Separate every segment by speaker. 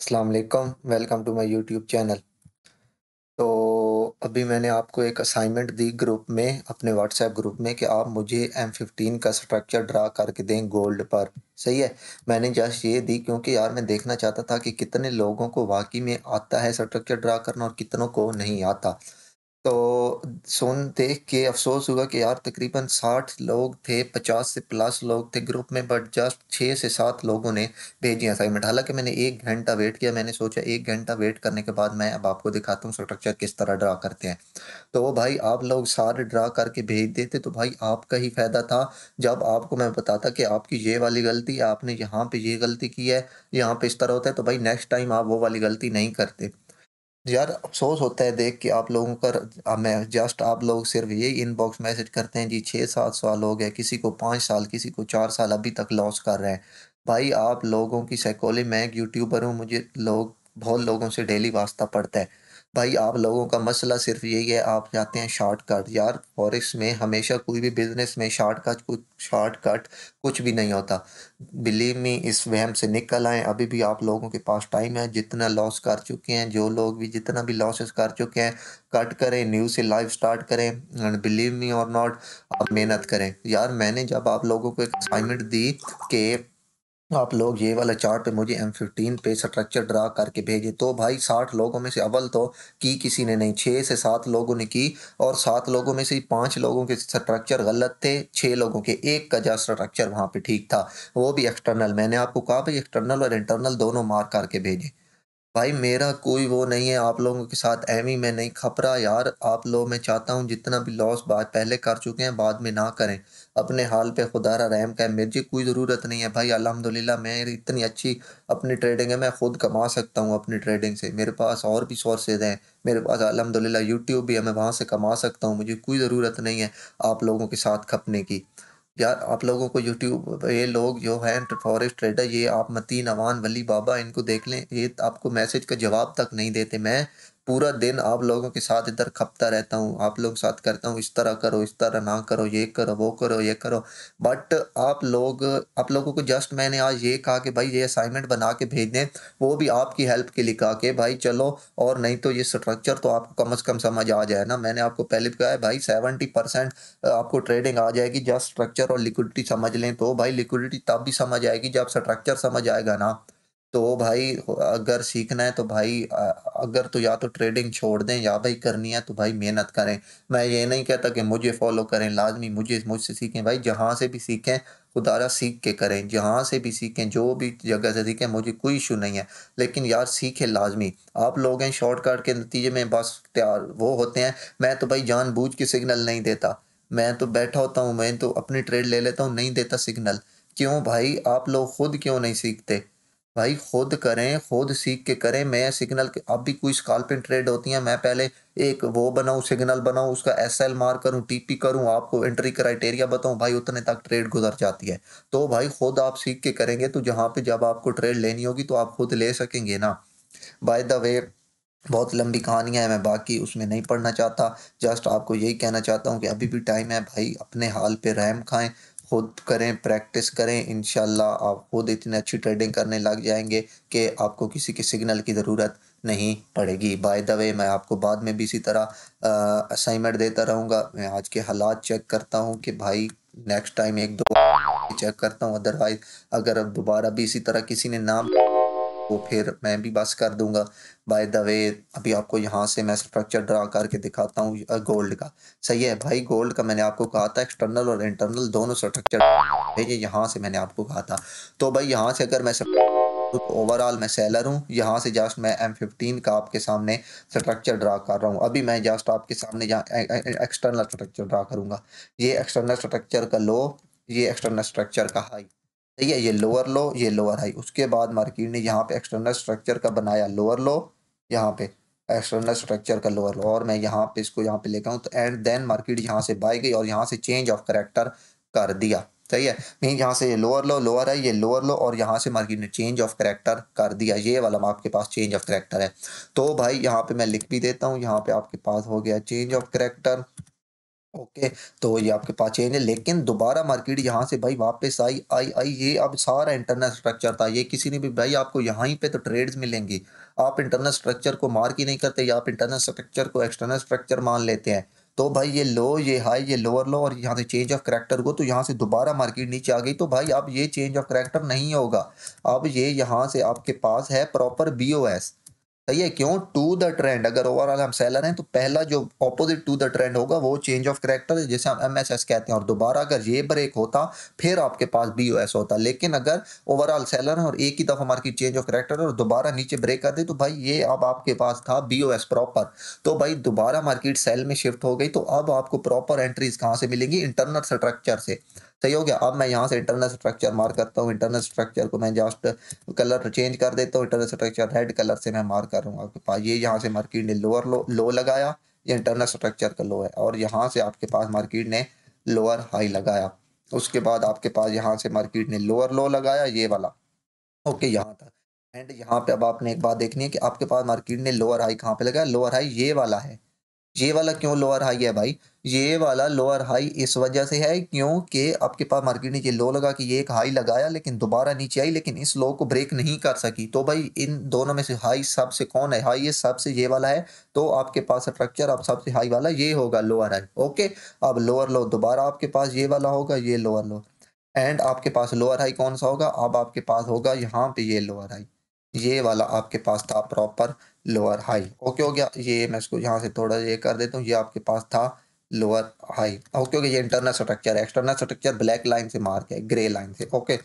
Speaker 1: अस्सलाम वालेकुम, welcome to my YouTube channel. तो अभी मैंने आपको एक असाइनमेंट दी ग्रुप में, अपने व्हाट्सएप ग्रुप में कि आप मुझे M15 का स्ट्रक्चर ड्रा करके दें गोल्ड पर, सही है? मैंने जस्ट ये दी क्योंकि यार मैं देखना चाहता था कि कितने लोगों को वाक़ई में आता है स्ट्रक्चर ड्रा करना और कितनों को नहीं आता। तो सुन देख के अफ़सोस हुआ कि यार तकरीबन 60 लोग थे, 50 से प्लस लोग थे ग्रुप में, बट जस्ट 6 से 7 लोगों ने भेजी असाइनमेंट। हालाँकि मैंने 1 घंटा वेट किया, मैंने सोचा 1 घंटा वेट करने के बाद मैं अब आपको दिखाता हूँ स्ट्रक्चर किस तरह ड्रा करते हैं। तो भाई आप लोग सारे ड्रा करके भेज देते तो भाई आपका ही फ़ायदा था। जब आपको मैं बताता कि आपकी ये वाली गलती है, आपने यहाँ पे ये गलती की है, यहाँ पे इस तरह होता है, तो भाई नेक्स्ट टाइम आप वो वाली गलती नहीं करते। यार अफ़सोस होता है देख के आप लोगों का। मैं जस्ट आप लोग सिर्फ़ यही इनबॉक्स मैसेज करते हैं जी 6-7 साल हो गए, किसी को 5 साल, किसी को 4 साल अभी तक लॉस कर रहे हैं। भाई आप लोगों की साइकोलॉजी, मैं एक यूट्यूबर हूँ, मुझे लोग बहुत लोगों से डेली वास्ता पड़ता है। भाई आप लोगों का मसला सिर्फ़ यही है, आप चाहते हैं शॉर्टकट। यार फ़ॉरेक्स में हमेशा कोई भी बिज़नेस में शॉर्टकट कुछ भी नहीं होता। बिलीव मी, इस वहम से निकल आएँ, अभी भी आप लोगों के पास टाइम है, जितना लॉस कर चुके हैं, जो लोग भी जितना भी लॉसेस कर चुके हैं, कट करें, न्यू से लाइफ स्टार्ट करें एंड बिलीव मी और नॉट, आप मेहनत करें। यार मैंने जब आप लोगों को एक असाइनमेंट दी कि आप लोग ये वाला चार्ट पे मुझे M15 पे स्ट्रक्चर ड्रा करके भेजें, तो भाई 60 लोगों में से अव्वल तो की किसी ने नहीं, 6 से 7 लोगों ने की और 7 लोगों में से 5 लोगों के स्ट्रक्चर गलत थे, 6 लोगों के, एक का जो स्ट्रक्चर वहाँ पे ठीक था, वो भी एक्सटर्नल। मैंने आपको कहा भाई एक्सटर्नल और इंटरनल दोनों मार्क करके भेजें। भाई मेरा कोई वो नहीं है आप लोगों के साथ, एवी मैं नहीं खपरा यार। आप लोग, मैं चाहता हूँ जितना भी लॉस बात पहले कर चुके हैं बाद में ना करें। अपने हाल पे खुदारा रहम का है, मुझे कोई ज़रूरत नहीं है भाई, अल्हम्दुलिल्लाह मेरी इतनी अच्छी अपनी ट्रेडिंग है, मैं खुद कमा सकता हूँ अपनी ट्रेडिंग से। मेरे पास और भी सोर्सेज हैं, मेरे पास अल्हम्दुलिल्लाह यूट्यूब भी है, मैं वहाँ से कमा सकता हूँ, मुझे कोई ज़रूरत नहीं है आप लोगों के साथ खपने की। यार आप लोगों को यूट्यूब, ये लोग जो हैं फॉरेस्ट ट्रेडर, ये आप मतीन अमान वली बाबा, इनको देख लें, ये आपको मैसेज का जवाब तक नहीं देते। मैं पूरा दिन आप लोगों के साथ इधर खपता रहता हूँ, आप लोगों के साथ करता हूँ, इस तरह करो, इस तरह ना करो, ये करो, वो करो, ये करो। बट आप लोगों को जस्ट मैंने आज ये कहा कि भाई ये असाइनमेंट बना के भेज दें, वो भी आपकी हेल्प के लिए कहा कि भाई चलो, और नहीं तो ये स्ट्रक्चर तो आपको कम से कम समझ आ जाए ना। मैंने आपको पहले भी कहा है भाई, 70% आपको ट्रेडिंग आ जाएगी जब स्ट्रक्चर और लिक्विडिटी समझ लें। तो भाई लिक्विडिटी तब भी समझ आएगी जब स्ट्रक्चर समझ आएगा ना। तो भाई अगर सीखना है तो भाई अगर तो या तो ट्रेडिंग छोड़ दें, या भाई करनी है तो भाई मेहनत करें। मैं ये नहीं कहता कि मुझे फॉलो करें, लाजमी मुझसे सीखें भाई, जहाँ से भी सीखें खुदारा सीख के करें, जहाँ से भी सीखें, जो भी जगह से सीखें, मुझे कोई इशू नहीं है। लेकिन यार सीखें लाजमी। आप लोग हैं शॉर्टकट के नतीजे में बस तैयार वो होते हैं। मैं तो भाई जानबूझ के सिग्नल नहीं देता। मैं तो बैठा होता हूँ, मैं तो अपनी ट्रेड ले लेता हूँ, नहीं देता सिग्नल। क्यों भाई, आप लोग खुद क्यों नहीं सीखते? भाई खुद करें, खुद सीख के करें। मैं सिग्नल के, अब भी कोई स्कैल्पिंग ट्रेड होती है, मैं पहले एक वो बनाऊँ, सिग्नल बनाऊँ, उसका एसएल मार्क करूँ, टीपी करूँ, आपको एंट्री क्राइटेरिया बताऊँ, भाई उतने तक ट्रेड गुज़र जाती है। तो भाई खुद आप सीख के करेंगे तो जहाँ पे जब आपको ट्रेड लेनी होगी तो आप खुद ले सकेंगे ना। बाय द वे, बहुत लंबी कहानियाँ हैं, मैं बाकी उसमें नहीं पढ़ना चाहता। जस्ट आपको यही कहना चाहता हूँ कि अभी भी टाइम है भाई, अपने हाल पे रहम खाएँ, खुद करें, प्रैक्टिस करें, इंशाल्लाह आप खुद इतनी अच्छी ट्रेडिंग करने लग जाएँगे कि आपको किसी के सिग्नल की ज़रूरत नहीं पड़ेगी। बाय द वे, मैं आपको बाद में भी इसी तरह असाइनमेंट देता रहूँगा। मैं आज के हालात चेक करता हूँ कि भाई नेक्स्ट टाइम 1-2 चेक करता हूँ, अदरवाइज़ अगर अब दोबारा भी इसी तरह किसी ने नाम तो फिर मैं भी बस कर दूँगा। बाय द वे, अभी आपको यहाँ से मैं स्ट्रक्चर ड्रा करके दिखाता हूँ गोल्ड का। सही है भाई, गोल्ड का मैंने आपको कहा था एक्सटर्नल और इंटरनल दोनों स्ट्रक्चर भेजिए, यहाँ से मैंने आपको कहा था। तो भाई यहाँ से अगर मैं ओवरऑल मैं सेलर हूँ, यहाँ से जस्ट मैं M15 का आपके सामने स्ट्रक्चर ड्रा कर रहा हूँ। अभी मैं जस्ट आपके सामने जहाँ एक्सटर्नल स्ट्रक्चर ड्रा करूँगा। ये एक्सटर्नल स्ट्रक्चर का लो, ये एक्सटर्नल स्ट्रक्चर का हाई। सही है, ये लोअर लो, ये लोअर हाई। उसके बाद मार्केट ने यहाँ पे एक्सटर्नल स्ट्रक्चर का बनाया लोअर लो, यहाँ पे एक्सटर्नल स्ट्रक्चर का लोअर लो, और मैं यहाँ पे इसको यहाँ पे लेकर आऊँ तो एंड देन मार्केट यहाँ से बाय गई और यहाँ से चेंज ऑफ करेक्टर कर दिया। सही है, मीन यहाँ से ये लोअर लो, लोअर है, ये लोअर लो, और यहाँ से मार्केट ने चेंज ऑफ करेक्टर कर दिया। ये वाला आपके पास चेंज ऑफ करेक्टर है। तो भाई यहाँ पे मैं लिख भी देता हूँ, यहाँ पे आपके पास हो गया चेंज ऑफ करेक्टर। ओके, तो ये आपके पास चेंज है, लेकिन दोबारा मार्केट यहाँ से भाई वापस आई, ये अब सारा इंटरनल स्ट्रक्चर था, ये किसी ने भी भाई आपको यहाँ ही पे तो ट्रेड्स मिलेंगी। आप इंटरनल स्ट्रक्चर को मार्क ही नहीं करते, या आप इंटरनल स्ट्रक्चर को एक्सटर्नल स्ट्रक्चर मान लेते हैं। तो भाई ये लो, ये हाई, ये लोअर लो, और यहाँ से चेंज ऑफ करैक्टर को, तो यहाँ से दोबारा मार्केट नीचे आ गई, तो भाई अब ये चेंज ऑफ करैक्टर नहीं होगा। अब ये यहाँ से आपके पास है प्रॉपर बीओएस। सही है, क्यों? टू द ट्रेंड, अगर ओवरऑल हम सेलर हैं तो पहला जो ऑपोजिट टू द ट्रेंड होगा वो चेंज ऑफ करैक्टर है, जिसे हम एमएसएस कहते हैं, और दोबारा अगर ये ब्रेक होता फिर आपके पास बीओएस होता। लेकिन अगर ओवरऑल सेलर है और एक ही दफा मार्केट चेंज ऑफ करैक्टर और दोबारा नीचे ब्रेक कर दे, तो भाई ये अब आपके पास था बीओएस प्रॉपर। तो भाई दोबारा मार्केट सेल में शिफ्ट हो गई, तो अब आपको प्रॉपर एंट्रीज कहाँ से मिलेंगी? इंटरनल स्ट्रक्चर से। सही हो गया। अब मैं यहाँ से इंटरनल स्ट्रक्चर मार्क करता हूँ, इंटरनल स्ट्रक्चर को मैं जस्ट कलर चेंज कर देता हूँ, इंटरनल स्ट्रक्चर रेड कलर से मैं मार्क कर रहा हूँ आपके पास। ये यहाँ से मार्केट ने लोअर लो लगाया, ये इंटरनल स्ट्रक्चर का लो है, और यहाँ से आपके पास मार्केट ने लोअर हाई लगाया। उसके बाद आपके पास यहाँ से मार्केट ने लोअर लो लगाया, ये वाला। ओके, यहाँ तक। एंड यहाँ पे अब आपने एक बात देखनी है कि आपके पास मार्केट ने लोअर हाई कहाँ पे लगाया? लोअर हाई ये वाला है। ये वाला क्यों लोअर हाई है भाई? ये वाला लोअर हाई इस वजह से है क्योंकि आपके पास मार्केट ने ये लो लगा कि ये एक हाई लगाया, लेकिन दोबारा नीचे आई, लेकिन इस लो को ब्रेक नहीं कर सकी। तो भाई इन दोनों में से हाई सबसे कौन है? हाई ये सबसे ये वाला है। तो आपके पास स्ट्रक्चर अब सबसे हाई वाला ये होगा, लोअर हाई। ओके, अब लोअर लो दोबारा आपके पास ये वाला होगा, ये लोअर लो। एंड आपके पास लोअर हाई कौन सा होगा? अब आपके पास होगा यहाँ पे ये लोअर हाई, ये वाला आपके पास था प्रॉपर लोअर हाई। ओके हो गया। ये मैं इसको यहाँ से थोड़ा ये कर देता हूँ, ये आपके पास था लोअर हाई। ओके हो गया। ये इंटरनल स्ट्रक्चर है, एक्सटर्नल स्ट्रक्चर ब्लैक लाइन से मार्क है, ग्रे लाइन से। ओके,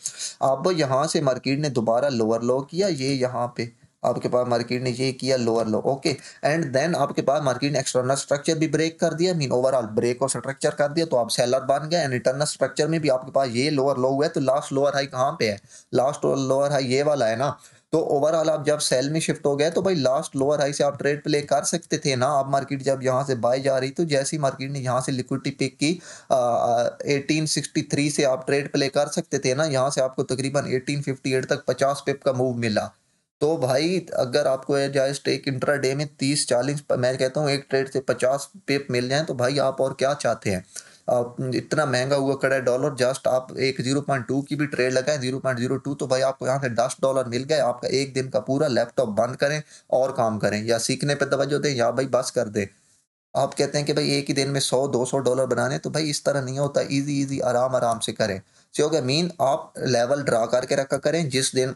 Speaker 1: अब यहाँ से मार्केट ने दोबारा लोअर लो किया, ये यहाँ पे आपके पास मार्केट ने ये किया lower low. Okay, and then आपके पास मार्केट ने एक्सटर्नल स्ट्रक्चर भी ब्रेक कर दिया, मीन ओवरऑल ब्रेक और स्ट्रक्चर कर दिया, तो आप सेलर बन गए। एंड इंटरनल स्ट्रक्चर में भी आपके पास ये लोअर लो हुआ है, तो लास्ट लोअर हाई कहाँ पे है? लास्ट लोअर हाई ये वाला है ना। तो ओवरऑल आप जब सेल में शिफ्ट हो गए, तो भाई लास्ट लोअर हाई से आप ट्रेड प्ले कर सकते थे ना। अब मार्केट जब यहाँ से बाय जा रही, तो जैसे ही मार्केट ने यहाँ से लिक्विडिटी पिक की 1863 से आप ट्रेड प्ले कर सकते थे ना। यहाँ से आपको तकरीबन 1858 तक 50 पिप का मूव मिला। तो भाई अगर आपको जस्ट एक इंट्राडे में 30-40, मैं कहता हूँ एक ट्रेड से 50 पिप मिल जाए, तो भाई आप और क्या चाहते हैं? इतना महंगा हुआ खड़ा है डॉलर, जस्ट आप एक 0.2 की भी ट्रेड लगाएं, 0.02, तो भाई आपको यहाँ से $10 मिल गए। आपका एक दिन का पूरा लैपटॉप बंद करें और काम करें, या सीखने पे तवज्जो दें, या भाई बस कर दें। आप कहते हैं कि भाई एक ही दिन में $100-200 बनाने, तो भाई इस तरह नहीं होता। इजी इजी आराम आराम से करें। सो क्या मीन, आप लेवल ड्रा करके रखा करें, जिस दिन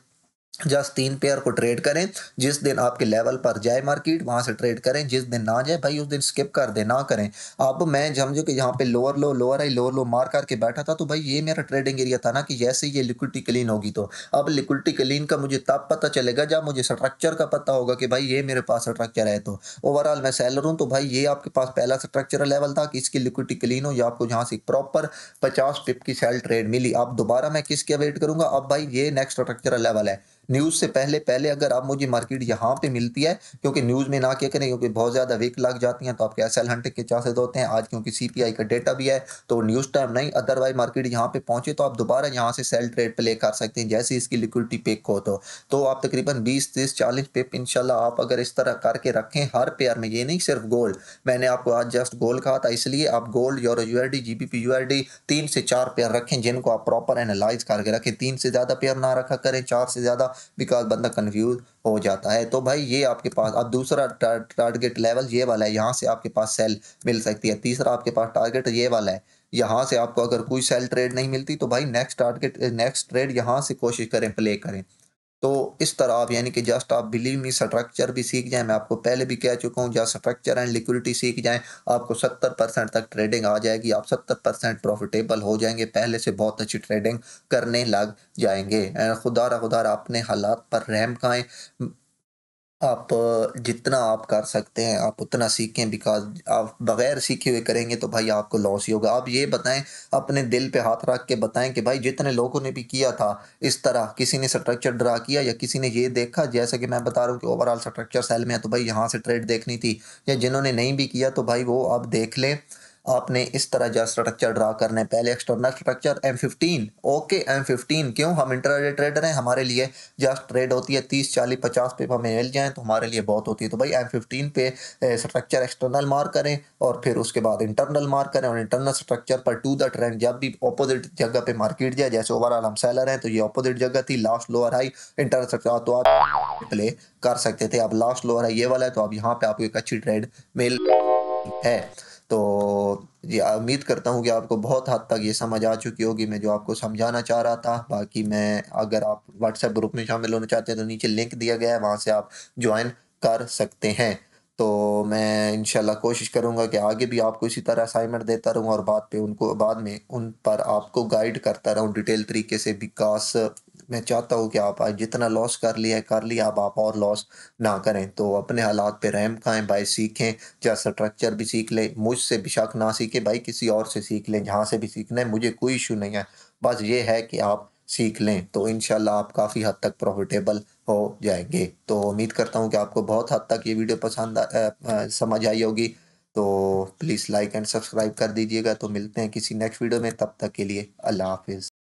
Speaker 1: जस्ट 3 पेयर को ट्रेड करें। जिस दिन आपके लेवल पर जाए मार्केट, वहां से ट्रेड करें, जिस दिन ना जाए भाई उस दिन स्किप कर दे, ना करें। अब मैं समझो कि यहाँ पे लोअर लो, लोअर हाई, लोअर लो मार करके बैठा था, तो भाई ये मेरा ट्रेडिंग एरिया था ना, कि जैसे ही ये लिक्विडिटी क्लीन होगी, तो अब लिक्विडिटी क्लीन का मुझे तब पता चलेगा जब मुझे स्ट्रक्चर का पता होगा कि भाई ये मेरे पास स्ट्रक्चर है। तो ओवरऑल मैं सेलर हूँ, तो भाई ये आपके पास पहला स्ट्रक्चरल लेवल था कि इसकी लिक्विडिटी क्लीन हो, या आपको यहाँ से प्रॉपर 50 पिप की सेल ट्रेड मिली। अब दोबारा मैं किसके वेट करूंगा? अब भाई ये नेक्स्ट स्ट्रक्चरल लेवल है। न्यूज़ से पहले पहले अगर आप मुझे मार्केट यहाँ पे मिलती है, क्योंकि न्यूज़ में ना क्या करें, क्योंकि बहुत ज़्यादा वीक लग जाती हैं, तो आपके एसएल हंटिंग के चांसेस होते हैं। आज क्योंकि सीपीआई का डेटा भी है, तो न्यूज़ टाइम नहीं, अदरवाइज मार्केट यहाँ पे पहुंचे तो आप दोबारा यहाँ से सेल ट्रेड प्ले कर सकते हैं, जैसे इसकी लिक्विडिटी पिक हो। तो आप तकरीबन 20-30-40 पिप इंशाल्लाह आप अगर इस तरह करके रखें हर पेयर में, ये नहीं सिर्फ गोल्ड। मैंने आपको आज जस्ट गोल्ड कहा था, इसलिए आप gold, euro USD, GBP USD 3 से 4 पेयर रखें, जिनको आप प्रॉपर एनालाइज करके रखें। 3 से ज़्यादा पेयर ना रखा करें, 4 से ज़्यादा, बिकॉज बंदा कंफ्यूज हो जाता है। तो भाई ये आपके पास अब दूसरा टारगेट लेवल ये वाला है, यहाँ से आपके पास सेल मिल सकती है। तीसरा आपके पास टारगेट ये वाला है, यहाँ से आपको अगर कोई सेल ट्रेड नहीं मिलती, तो भाई नेक्स्ट टारगेट, नेक्स्ट ट्रेड यहाँ से कोशिश करें प्ले करें। तो इस तरह आप, यानी कि जस्ट आप बिलीव मी, स्ट्रक्चर भी सीख जाएं। मैं आपको पहले भी कह चुका हूँ, जस्ट स्ट्रक्चर एंड लिक्विडिटी सीख जाएं, आपको 70% तक ट्रेडिंग आ जाएगी। आप 70% प्रॉफिटेबल हो जाएंगे, पहले से बहुत अच्छी ट्रेडिंग करने लग जाएंगे। एंड खुदारा खुदारा अपने हालात पर रहम खाएं। आप जितना आप कर सकते हैं आप उतना सीखें, बिकॉज आप बगैर सीखे हुए करेंगे तो भाई आपको लॉस ही होगा। आप ये बताएं, अपने दिल पे हाथ रख के बताएं कि भाई जितने लोगों ने भी किया था इस तरह, किसी ने स्ट्रक्चर ड्रा किया, या किसी ने ये देखा जैसा कि मैं बता रहा हूँ कि ओवरऑल स्ट्रक्चर सेल में है, तो भाई यहाँ से ट्रेड देखनी थी, या जिन्होंने नहीं भी किया तो भाई वो अब देख लें। आपने इस तरह जो स्ट्रक्चर ड्रा करना है। पहले external structure M15, okay M15 क्यों, हम इंट्राडे ट्रेडर हैं, हमारे लिए जस्ट ट्रेड होती है 30 40 50 पे हमें मिल जाए तो हमारे लिए बहुत होती है। तो भाई M15 पे स्ट्रक्चर एक्सटर्नल मार्क करें और फिर उसके बाद इंटरनल मार्क करें, और इंटरनल स्ट्रक्चर पर टू द ट्रेंड जब भी अपोजिट जगह पे मार्केट जाए, जैसे ओवरऑल हम सेलर हैं तो ये अपोजिट जगह थी, last lower high internal structure, तो आप प्ले कर सकते थे। अब लास्ट लोअर हाई ये वाला है तो अब यहाँ पे आपको एक अच्छी ट्रेड मिल है। तो जी उम्मीद करता हूँ कि आपको बहुत हद तक ये समझ आ चुकी होगी मैं जो आपको समझाना चाह रहा था। बाकी मैं, अगर आप व्हाट्सएप ग्रुप में शामिल होना चाहते हैं तो नीचे लिंक दिया गया है, वहाँ से आप ज्वाइन कर सकते हैं। तो मैं इंशाल्लाह कोशिश करूँगा कि आगे भी आपको इसी तरह असाइनमेंट देता रहूँ और बाद में उन पर आपको गाइड करता रहूँ डिटेल तरीके से, बिकॉज़ मैं चाहता हूँ कि आप आज जितना लॉस कर लिया, अब आप और लॉस ना करें। तो अपने हालात पे रहम खाएँ भाई, सीखें, या स्ट्रक्चर भी सीख लें, मुझसे बेशक ना सीखें भाई, किसी और से सीख लें, जहाँ से भी सीखना है, मुझे कोई इश्यू नहीं है। बस ये है कि आप सीख लें तो इंशाल्लाह आप काफ़ी हद तक प्रॉफिटेबल हो जाएँगे। तो उम्मीद करता हूँ कि आपको बहुत हद तक ये वीडियो समझ आई होगी। तो प्लीज़ लाइक एंड सब्सक्राइब कर दीजिएगा। तो मिलते हैं किसी नेक्स्ट वीडियो में, तब तक के लिए अल्लाह हाफ़िज़।